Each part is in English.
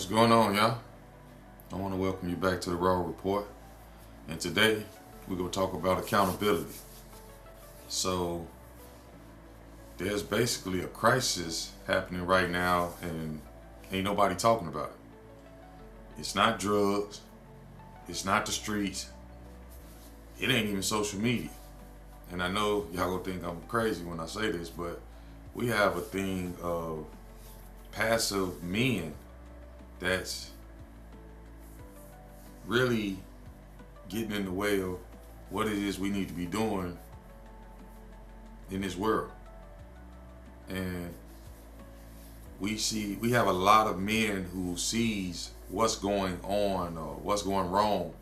What's going on, y'all? I want to welcome you back to the Raw Report. And today, we're going to talk about accountability. So, there's basically a crisis happening right now, and ain't nobody talking about it. It's not drugs. It's not the streets. It ain't even social media. And I know y'all gonna think I'm crazy when I say this, but we have a thing of passive men that's really getting in the way of what it is we need to be doing in this world. And we have a lot of men who sees what's going on or what's going wrong,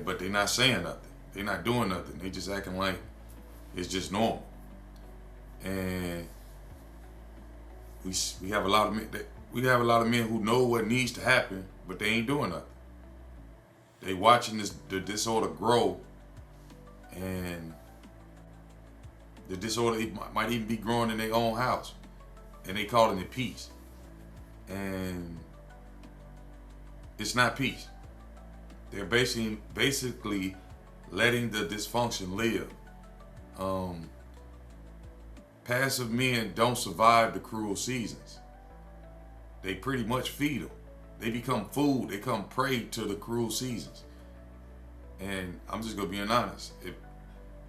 but they're not saying nothing. They're not doing nothing. They just acting like it's just normal. And we have a lot of men. We have a lot of men who know what needs to happen, but they ain't doing nothing. They watching the disorder grow, and the disorder might even be growing in their own house, and they calling it peace. And it's not peace. They're basically letting the dysfunction live. Passive men don't survive the cruel seasons. They pretty much feed them. They become food. They become prey to the cruel seasons. And I'm just gonna be honest.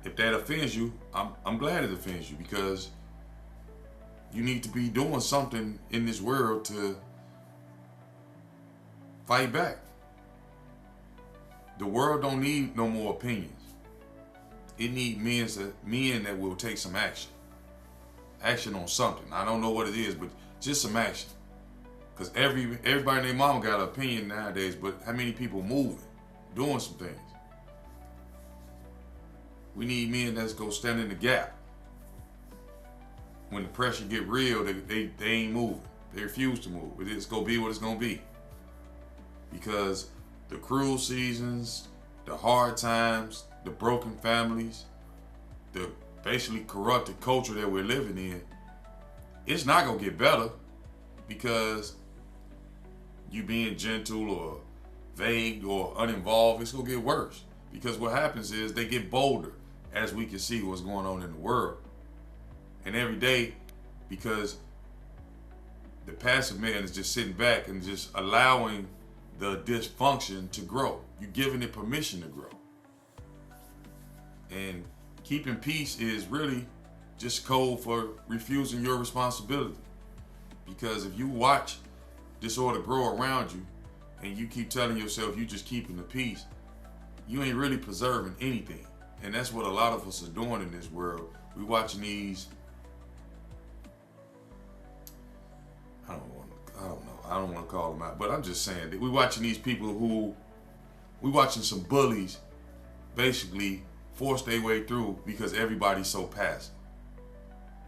If that offends you, I'm glad it offends you, because you need to be doing something in this world to fight back. The world don't need no more opinions. It needs men that will take some action. Action on something. I don't know what it is, but just some action. Because everybody and their mama got an opinion nowadays, but how many people moving, doing some things? We need men that's go stand in the gap. When the pressure get real, they ain't moving. They refuse to move. It's gonna be what it's gonna be. Because the cruel seasons, the hard times, the broken families, the basically corrupted culture that we're living in, it's not gonna get better because you being gentle or vague or uninvolved. It's gonna get worse, because what happens is they get bolder as we can see what's going on in the world. And every day, because the passive man is just sitting back and just allowing the dysfunction to grow. You're giving it permission to grow. And keeping peace is really just code for refusing your responsibility. Because if you watch disorder grow around you and you keep telling yourself you just keeping the peace, you ain't really preserving anything. And that's what a lot of us are doing in this world. We watching these, I don't want to call them out, but I'm just saying that we watching these people we watching some bullies basically force their way through because everybody's so passive.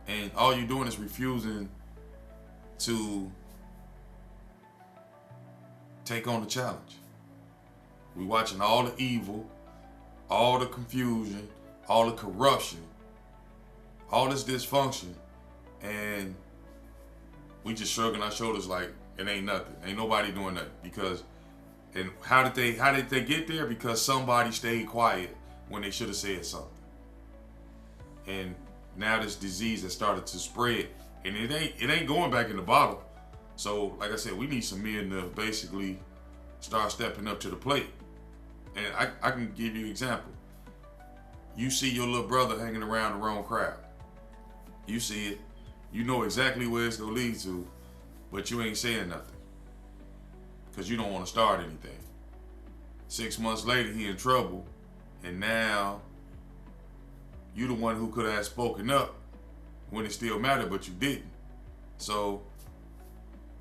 And all you're doing is refusing to take on the challenge. We watching all the evil, all the confusion, all the corruption, all this dysfunction, and we just shrugging our shoulders like it ain't nothing. Ain't nobody doing nothing. Because, and how did they get there? Because somebody stayed quiet when they should have said something. And now this disease has started to spread, and it ain't going back in the bottle. So, like I said, we need some men to basically start stepping up to the plate. And I can give you an example. You see your little brother hanging around the wrong crowd. You see it. You know exactly where it's going to lead to, but you ain't saying nothing because you don't want to start anything. 6 months later, he in trouble, and now you the one who could have spoken up when it still mattered, but you didn't. So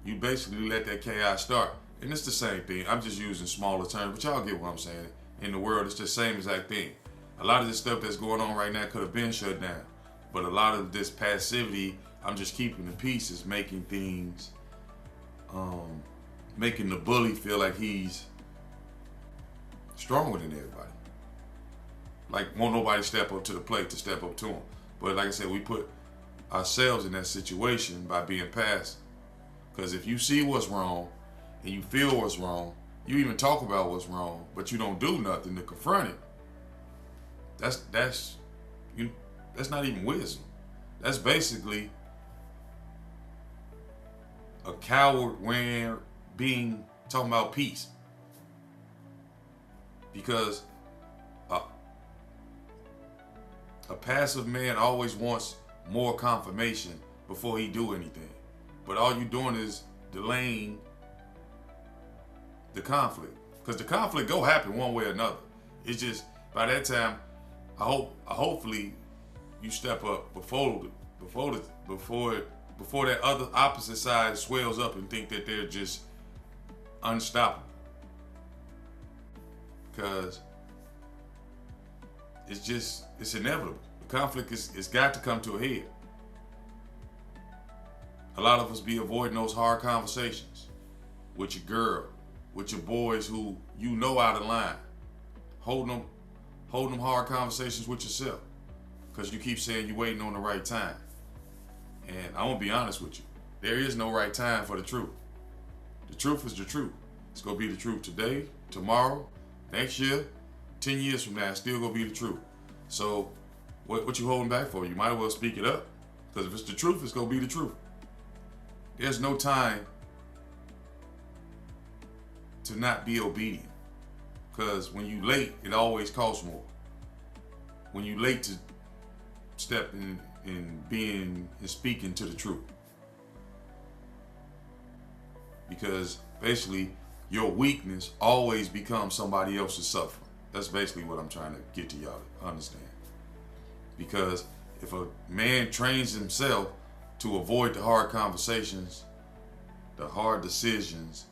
you basically let that chaos start. And it's the same thing. I'm just using smaller terms, but y'all get what I'm saying. In the world, it's the same exact thing. A lot of this stuff that's going on right now could have been shut down, but a lot of this passivity, I'm just keeping the peace, is making things, making the bully feel like he's stronger than everybody. Like, won't nobody step up to the plate to step up to him. But like I said, we put ourselves in that situation by being passive. Because if you see what's wrong and you feel what's wrong, you even talk about what's wrong, but you don't do nothing to confront it. That's not even wisdom. That's basically a coward when being talking about peace. Because a passive man always wants more confirmation before he do anything. But all you doing is delaying the conflict. Because the conflict go happen one way or another. It's just by that time, hopefully you step up before that other opposite side swells up and think that they're just unstoppable. Because it's inevitable. The conflict it's got to come to a head. A lot of us be avoiding those hard conversations with your girl, with your boys who you know out of line. Holding them hard conversations with yourself. Because you keep saying you're waiting on the right time. And I'm going to be honest with you. There is no right time for the truth. The truth is the truth. It's going to be the truth today, tomorrow, next year, 10 years from now. It's still going to be the truth. So what you holding back for? You might as well speak it up. Because if it's the truth, it's going to be the truth. There's no time to not be obedient. Because when you late, it always costs more. When you late to step in being and speaking to the truth. Because basically your weakness always becomes somebody else's suffering. That's basically what I'm trying to get to y'all to understand. Because if a man trains himself to avoid the hard conversations, the hard decisions,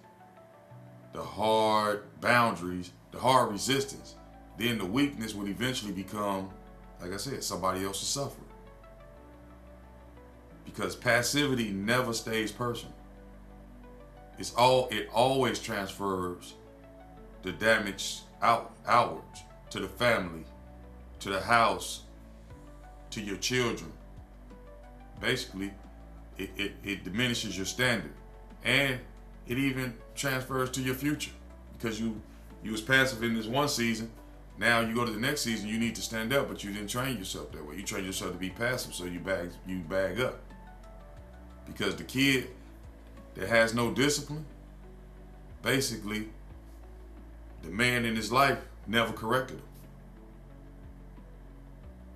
the hard boundaries, the hard resistance, then the weakness would eventually become, like I said, somebody else's suffering. Because passivity never stays personal. It always transfers the damage outwards to the family, to the house, to your children. Basically, it diminishes your standard, and it even transfers to your future. Because you was passive in this one season, now you go to the next season, you need to stand up, but you didn't train yourself that way. You train yourself to be passive, so you bag up. Because the kid that has no discipline, basically, the man in his life never corrected him.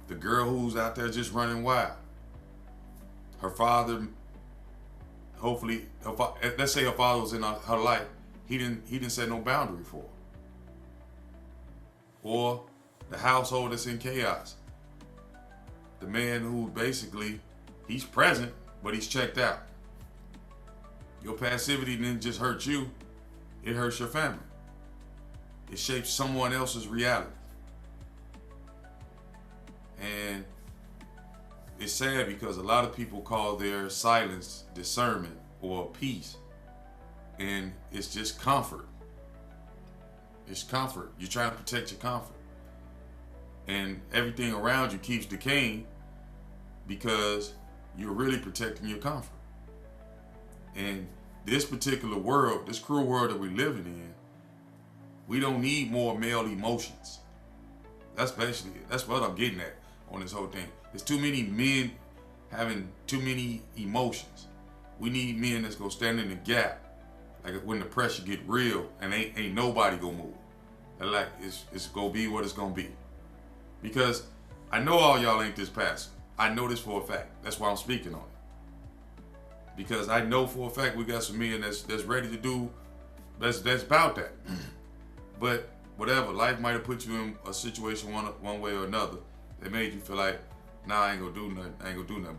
The girl who's out there just running wild, her father, hopefully, let's say her father was in her life, he didn't set no boundary for her. Or the household that's in chaos. The man who basically, he's present, but he's checked out. Your passivity didn't just hurt you, it hurts your family. It shapes someone else's reality. And it's sad because a lot of people call their silence discernment or peace. And it's just comfort. It's comfort. You're trying to protect your comfort. And everything around you keeps decaying because you're really protecting your comfort. And this particular world, this cruel world that we're living in, we don't need more male emotions. That's what I'm getting at on this whole thing. There's too many men having too many emotions. We need men that's gonna stand in the gap, like when the pressure get real and ain't nobody gonna move. And like it's gonna be what it's gonna be. Because I know all y'all ain't this passive. I know this for a fact. That's why I'm speaking on it. Because I know for a fact we got some men that's ready to do that's about that. But whatever, life might have put you in a situation one way or another that made you feel like, nah, I ain't gonna do nothing.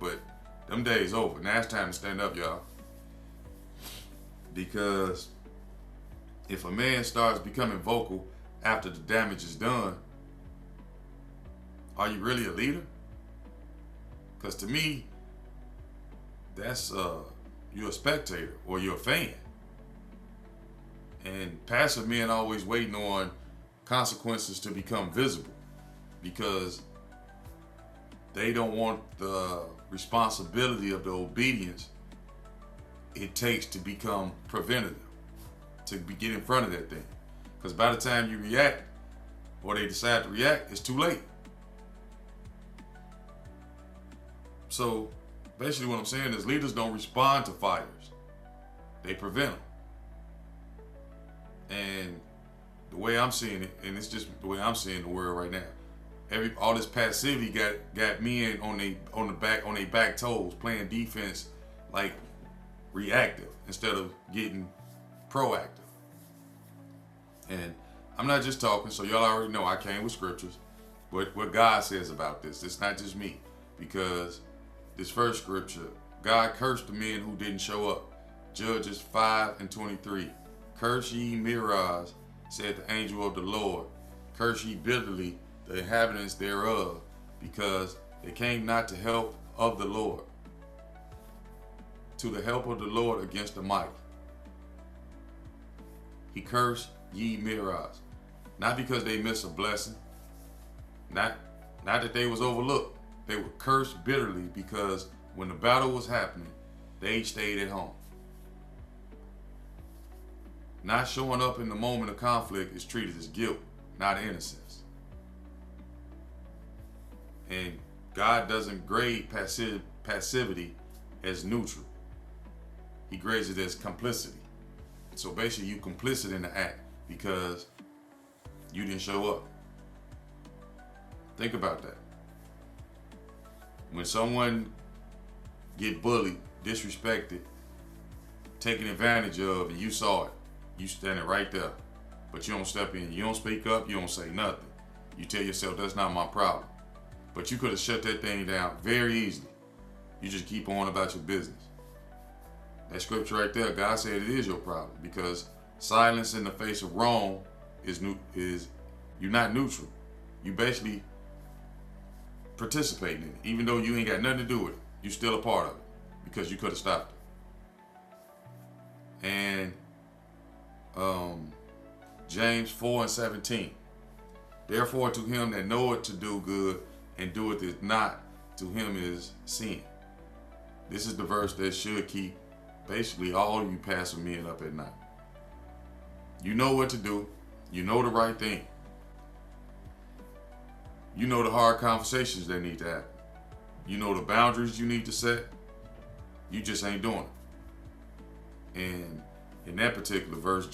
But them days over. Now it's time to stand up, y'all. Because if a man starts becoming vocal after the damage is done, are you really a leader? Because to me, that's you're a spectator or you're a fan. And passive men always waiting on consequences to become visible because they don't want the responsibility of the obedience it takes to become preventative. to get in front of that thing. Because by the time you react, or they decide to react, it's too late. So basically what I'm saying is leaders don't respond to fires. They prevent them. And the way I'm seeing it, and it's just the way I'm seeing the world right now, all this passivity got men on their back toes, playing defense like reactive instead of getting proactive. And I'm not just talking, so y'all already know I came with scriptures, but what God says about this. It's not just me, because this first scripture, God cursed the men who didn't show up. Judges 5:23. Curse ye Miraz, said the angel of the Lord. Curse ye bitterly the inhabitants thereof, because they came not to help of the Lord, to the help of the Lord against the mighty. He cursed ye Miraz. Not because they missed a blessing, not that they was overlooked. They were cursed bitterly because when the battle was happening, they stayed at home. Not showing up in the moment of conflict is treated as guilt, not innocence. And God doesn't grade passivity as neutral. He grades it as complicity. So basically you complicit in the act because you didn't show up. Think about that. When someone get bullied, disrespected, taken advantage of, and you saw it, you standing right there, but you don't step in, you don't speak up, you don't say nothing. You tell yourself, that's not my problem. But you could have shut that thing down very easily. You just keep on about your business. That scripture right there, God said it is your problem, because silence in the face of wrong is you're not neutral. You basically participating in it. Even though you ain't got nothing to do with it, you're still a part of it because you could have stopped it. And James 4:17. Therefore to him that knoweth to do good and doeth it not, to him is sin. This is the verse that should keep basically all you passive men up at night. You know what to do. You know the right thing. You know the hard conversations that need to happen. You know the boundaries you need to set. You just ain't doing it. And in that particular verse,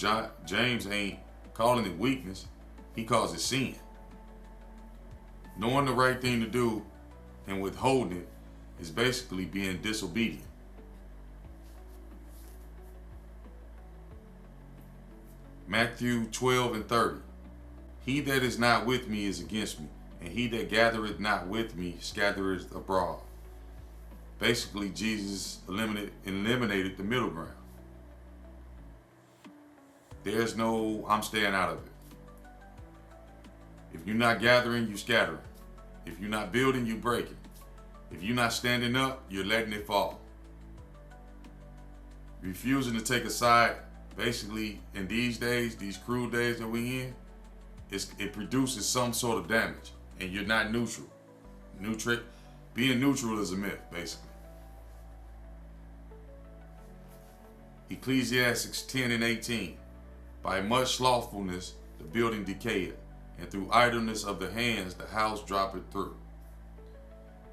James ain't calling it weakness. He calls it sin. Knowing the right thing to do and withholding it is basically being disobedient. Matthew 12:30. He that is not with me is against me, and he that gathereth not with me scattereth abroad. Basically, Jesus eliminated the middle ground. There's no, I'm staying out of it. If you're not gathering, you scattering. If you're not building, you breaking. If you're not standing up, you're letting it fall. Refusing to take a side, basically, in these days, these cruel days that we in, it produces some sort of damage, and you're not neutral. Being neutral is a myth, basically. Ecclesiastes 10:18. By much slothfulness the building decayeth, and through idleness of the hands the house droppeth through.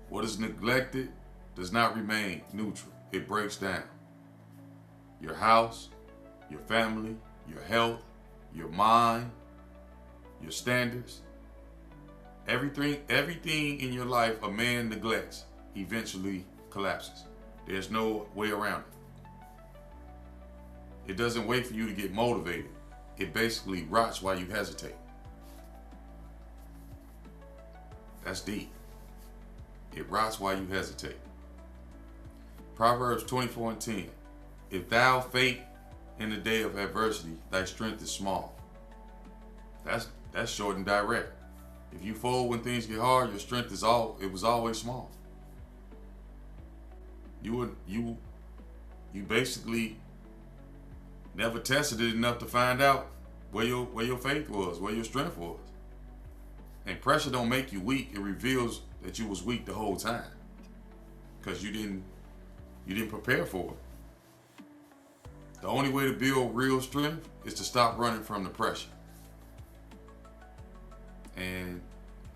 What is neglected does not remain neutral. It breaks down. Your house, your family, your health, your mind, your standards, everything in your life a man neglects eventually collapses. There's no way around it. It doesn't wait for you to get motivated. It basically rots while you hesitate. That's deep. It rots while you hesitate. Proverbs 24:10. If thou faint in the day of adversity, thy strength is small. That's short and direct. If you fold when things get hard, your strength was always small. You basically never tested it enough to find out where your faith was, where your strength was. And pressure don't make you weak. It reveals that you was weak the whole time, because you didn't prepare for it. The only way to build real strength is to stop running from the pressure. And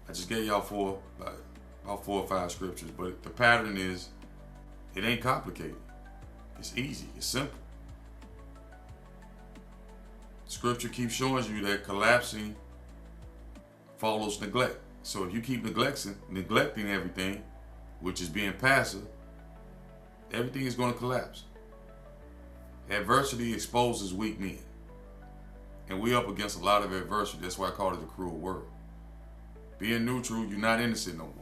I just gave y'all about 4 or 5 scriptures, but the pattern is, it ain't complicated. It's easy, it's simple. Scripture keeps showing you that collapsing follows neglect. So if you keep neglecting everything, which is being passive, everything is going to collapse. Adversity exposes weak men. And we up against a lot of adversity. That's why I call it a cruel world. Being neutral, you're not innocent no more.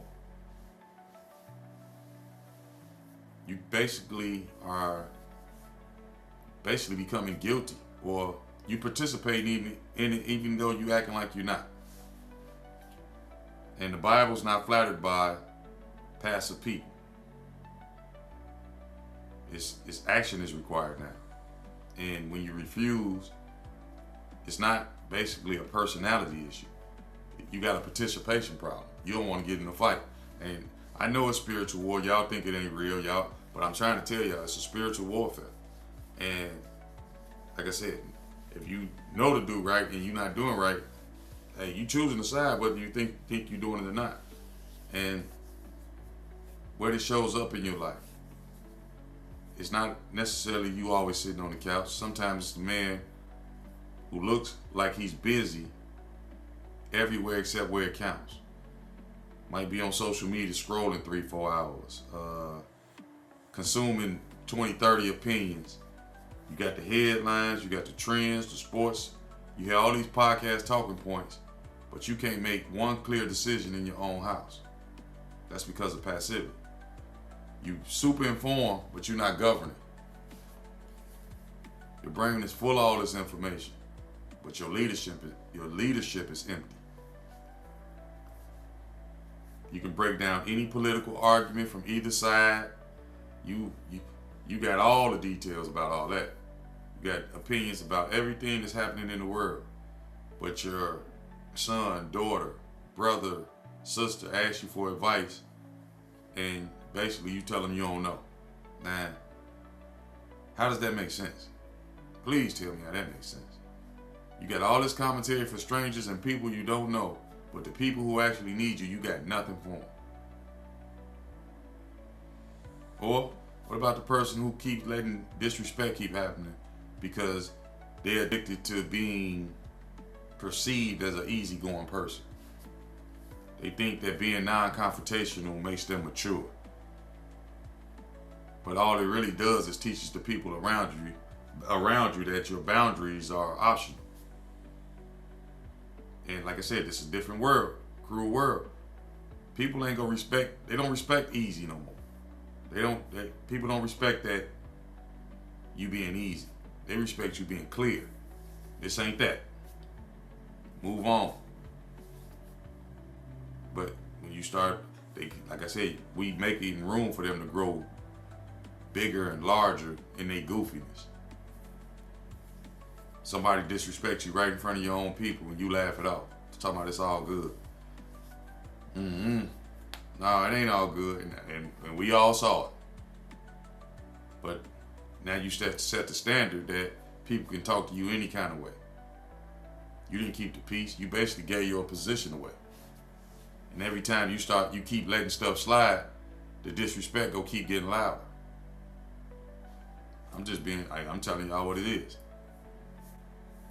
You basically are becoming guilty, or you participate in it even though you acting like you're not. And the Bible's not flattered by passive people. Its action is required now. And when you refuse, it's not basically a personality issue. You got a participation problem. You don't want to get in a fight. And I know it's spiritual war. Y'all think it ain't real, y'all. But I'm trying to tell y'all, it's a spiritual warfare. And like I said, if you know to do right and you're not doing right, hey, you choosing a side whether you think you're doing it or not. And where it shows up in your life, it's not necessarily you always sitting on the couch. Sometimes it's the man who looks like he's busy everywhere except where it counts. Might be on social media scrolling 3-4 hours, consuming 20-30 opinions. You got the headlines, you got the trends, the sports. You hear all these podcast talking points, but you can't make one clear decision in your own house. That's because of passivity. You super informed, but you're not governing. Your brain is full of all this information, but your leadership is empty. You can break down any political argument from either side. You got all the details about all that. You got opinions about everything that's happening in the world. But your son, daughter, brother, sister asks you for advice, and basically you tell them you don't know. Now, how does that make sense? Please tell me how that makes sense. You got all this commentary for strangers and people you don't know, but the people who actually need you, you got nothing for them. Or what about the person who keeps letting disrespect keep happening because they're addicted to being perceived as an easygoing person? They think that being non-confrontational makes them mature. But all it really does is teaches the people around you that your boundaries are optional. And like I said, this is a different world, cruel world. People ain't gonna they don't respect easy no more. People don't respect that you being easy. They respect you being clear. This ain't that. Move on. But when you start, like I said, we making room for them to grow bigger and larger in their goofiness. Somebody disrespects you right in front of your own people and you laugh it off. Talking about it's all good. No, it ain't all good. And we all saw it. But now you set the standard that people can talk to you any kind of way. You didn't keep the peace. You basically gave your position away. And every time you keep letting stuff slide, the disrespect go keep getting louder. I'm telling y'all what it is.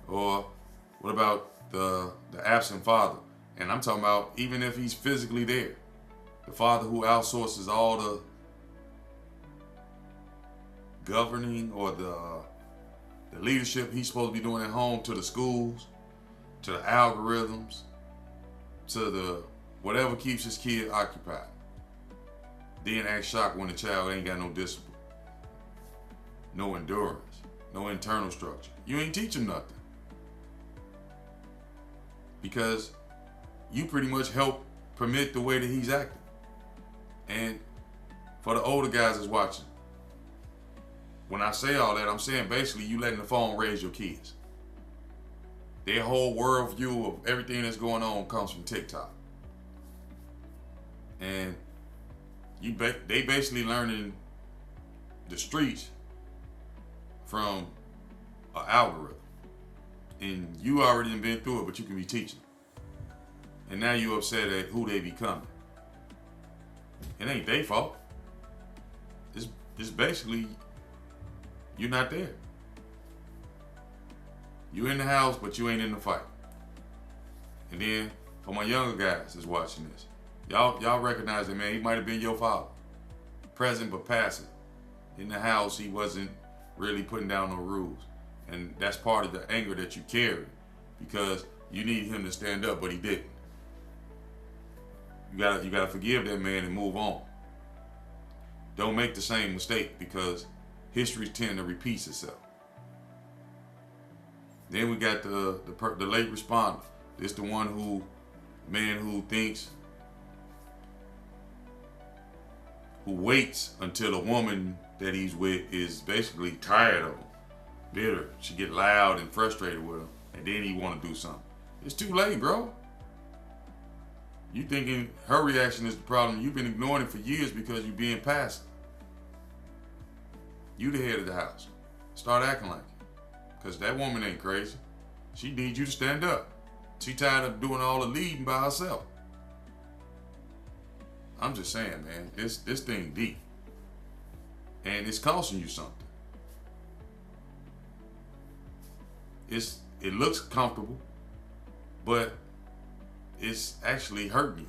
Or what about the absent father? And I'm talking about even if he's physically there. The father who outsources all the governing or the leadership he's supposed to be doing at home to the schools, to the algorithms, to the whatever keeps his kid occupied. Then act shocked when the child ain't got no discipline, no endurance, no internal structure. You ain't teach him nothing. Because you pretty much help permit the way that he's acting. And for the older guys that's watching, when I say all that, I'm saying basically you letting the phone raise your kids. Their whole worldview of everything that's going on comes from TikTok. And they basically learning the streets from an algorithm. And you already done been through it, but you can be teaching. And now you upset at who they becoming. It ain't their fault. It's basically, you're not there. You in the house, but you ain't in the fight. And then, for my younger guys that's watching this, y'all recognize that, man, he might have been your father. Present but passive. In the house, he wasn't really putting down no rules. And that's part of the anger that you carry, because you need him to stand up, but he didn't. You gotta forgive that man and move on. Don't make the same mistake, because history tends to repeat itself. Then we got the late responder. It's the man who waits until the woman that he's with is basically tired of him, bitter. She get loud and frustrated with him, and then he want to do something. It's too late, bro. You thinking her reaction is the problem. You've been ignoring it for years because you're being passive. You the head of the house. Start acting like it. Because that woman ain't crazy. She needs you to stand up. She tired of doing all the leading by herself. I'm just saying, man, this thing deep. And it's costing you something. It looks comfortable, but it's actually hurting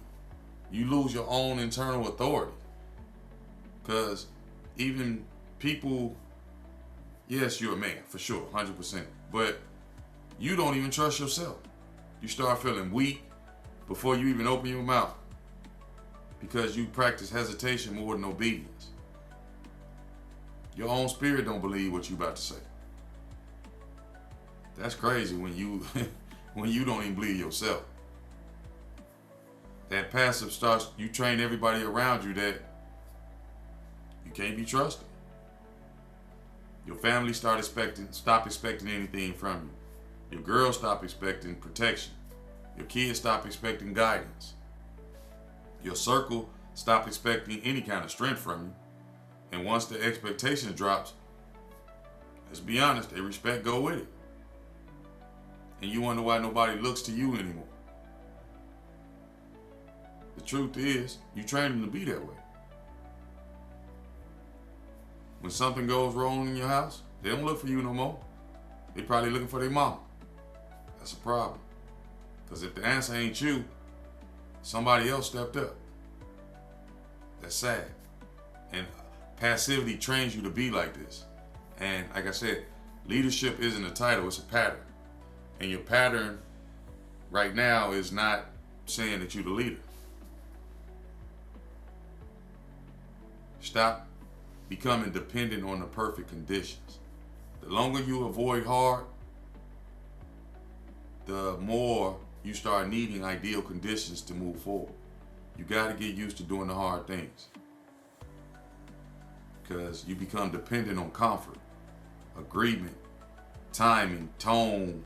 you. You lose your own internal authority. Because even people, yes, you're a man, for sure, 100%. But you don't even trust yourself. You start feeling weak before you even open your mouth, because you practice hesitation more than obedience. Your own spirit don't believe what you about to say. That's crazy when you when you don't even believe yourself. That passive starts, you train everybody around you that you can't be trusted. Your family stop expecting anything from you. Your girls stop expecting protection. Your kids stop expecting guidance. Your circle stop expecting any kind of strength from you. And once the expectation drops, let's be honest, their respect go with it. And you wonder why nobody looks to you anymore. The truth is, you train them to be that way. When something goes wrong in your house, they don't look for you no more. They probably looking for their mama. That's a problem. Because if the answer ain't you, somebody else stepped up. That's sad. And passivity trains you to be like this. And like I said, leadership isn't a title, it's a pattern. And your pattern right now is not saying that you're the leader. Stop becoming dependent on the perfect conditions. The longer you avoid hard, the more you start needing ideal conditions to move forward. You got to get used to doing the hard things, because you become dependent on comfort, agreement, timing, tone,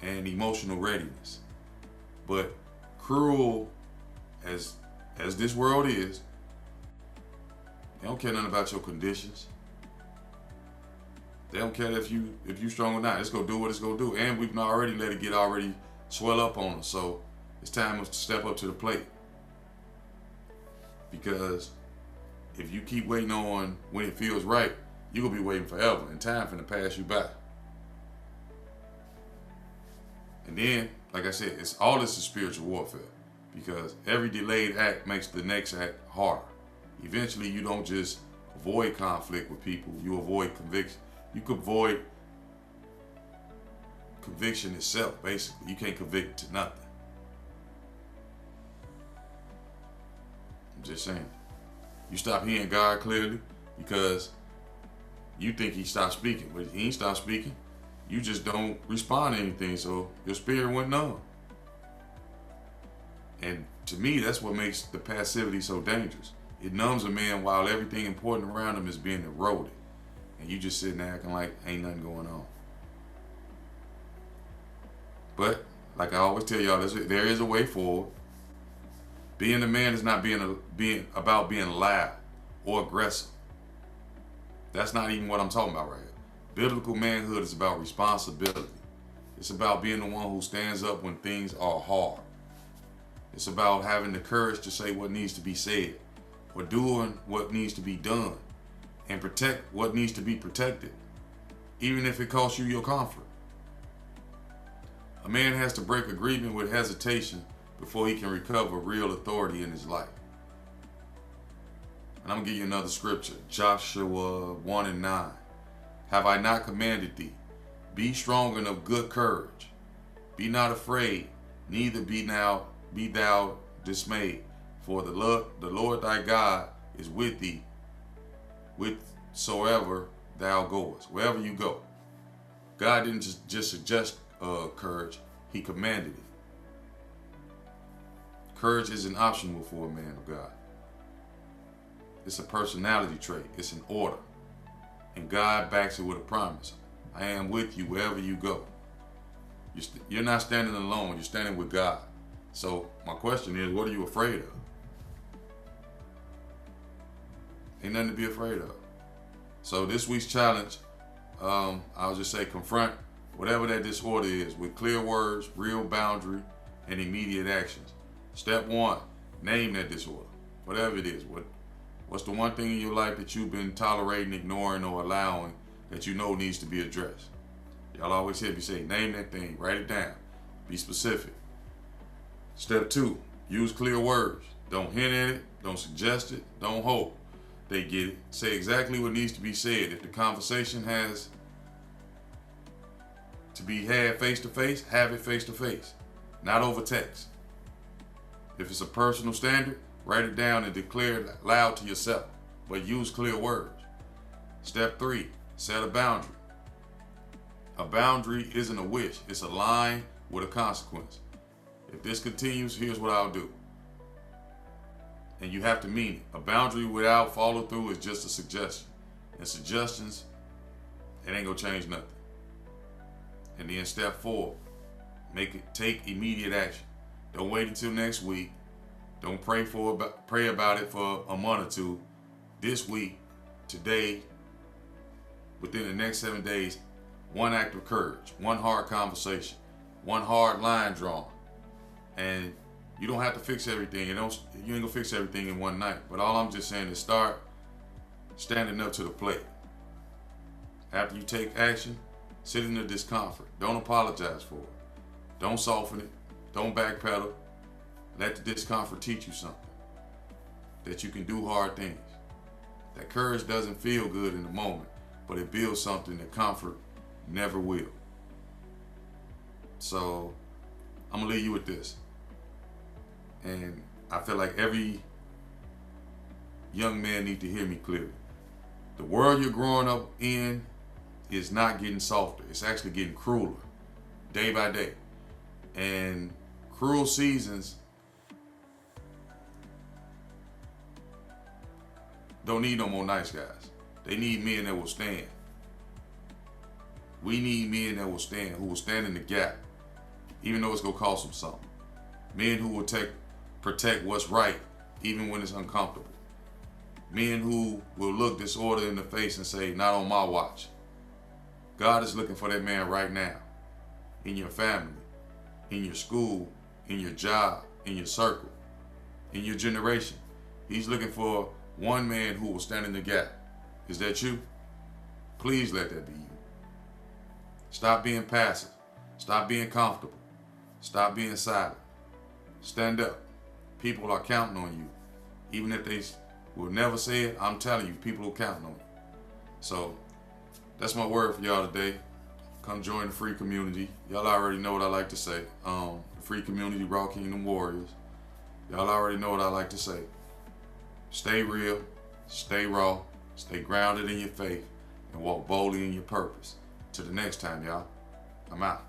and emotional readiness. But cruel as this world is, they don't care nothing about your conditions. They don't care if you strong or not. It's gonna do what it's gonna do. And we've already let it already swell up on us. So it's time to step up to the plate. Because if you keep waiting on when it feels right, you're gonna be waiting forever, and time finna pass you by. And then, like I said, all this is spiritual warfare, because every delayed act makes the next act harder. Eventually, you don't just avoid conflict with people, you avoid conviction. You could avoid conviction itself, basically. You can't convict to nothing. I'm just saying. You stop hearing God clearly because you think he stopped speaking, but he ain't stopped speaking. You just don't respond to anything, so your spirit went numb. And to me, that's what makes the passivity so dangerous. It numbs a man while everything important around him is being eroded. And you just sitting there acting like ain't nothing going on. But, like I always tell y'all, there is a way forward. Being a man is not being about being loud or aggressive. That's not even what I'm talking about right here. Biblical manhood is about responsibility. It's about being the one who stands up when things are hard. It's about having the courage to say what needs to be said, or doing what needs to be done, and protect what needs to be protected, even if it costs you your comfort. A man has to break agreement with hesitation before he can recover real authority in his life. And I'm going to give you another scripture, Joshua 1:9. Have I not commanded thee? Be strong and of good courage. Be not afraid, neither be thou dismayed. For the Lord thy God is with thee, whithersoever thou goest, wherever you go. God didn't just suggest courage, he commanded it. Courage isn't optional for a man of God. It's a personality trait. It's an order. And God backs it with a promise. I am with you wherever you go. You're not standing alone. You're standing with God. So my question is, what are you afraid of? Ain't nothing to be afraid of. So this week's challenge, I'll just say confront whatever that disorder is with clear words, real boundary, and immediate actions. Step 1, name that disorder, whatever it is. What's the one thing in your life that you've been tolerating, ignoring, or allowing that you know needs to be addressed? Y'all always hear me say, name that thing, write it down, be specific. Step 2, use clear words. Don't hint at it, don't suggest it, don't hope they get it. Say exactly what needs to be said. If the conversation has to be had face to face, have it face to face, not over text. If it's a personal standard, write it down and declare it loud to yourself, but use clear words. Step 3, set a boundary. A boundary isn't a wish, it's a line with a consequence. If this continues, here's what I'll do. And you have to mean it. A boundary without follow through is just a suggestion. And suggestions, it ain't gonna change nothing. And then step 4, take immediate action. Don't wait until next week. Don't pray about it for a month or two. This week, today, within the next 7 days, one act of courage, one hard conversation, one hard line drawn. And you don't have to fix everything. You ain't gonna fix everything in one night. But all I'm just saying is start standing up to the plate. After you take action, sit in the discomfort. Don't apologize for it. Don't soften it. Don't backpedal. Let the discomfort teach you something. That you can do hard things. That courage doesn't feel good in the moment, but it builds something that comfort never will. So I'm gonna leave you with this. And I feel like every young man needs to hear me clearly. The world you're growing up in is not getting softer. It's actually getting crueler day by day. And cruel seasons don't need no more nice guys. They need men that will stand. We need men that will stand, who will stand in the gap, even though it's gonna cost them something. Men who will protect what's right, even when it's uncomfortable. Men who will look disorder in the face and say, not on my watch. God is looking for that man right now, in your family, in your school, in your job, in your circle, in your generation. He's looking for one man who will stand in the gap. Is that you? Please let that be you. Stop being passive. Stop being comfortable. Stop being silent. Stand up. People are counting on you. Even if they will never say it, I'm telling you, people are counting on you. So that's my word for y'all today. Come join the free community. Y'all already know what I like to say. The free community, Raw Kingdom Warriors. Y'all already know what I like to say. Stay real, stay raw, stay grounded in your faith, and walk boldly in your purpose. Till the next time, y'all. I'm out.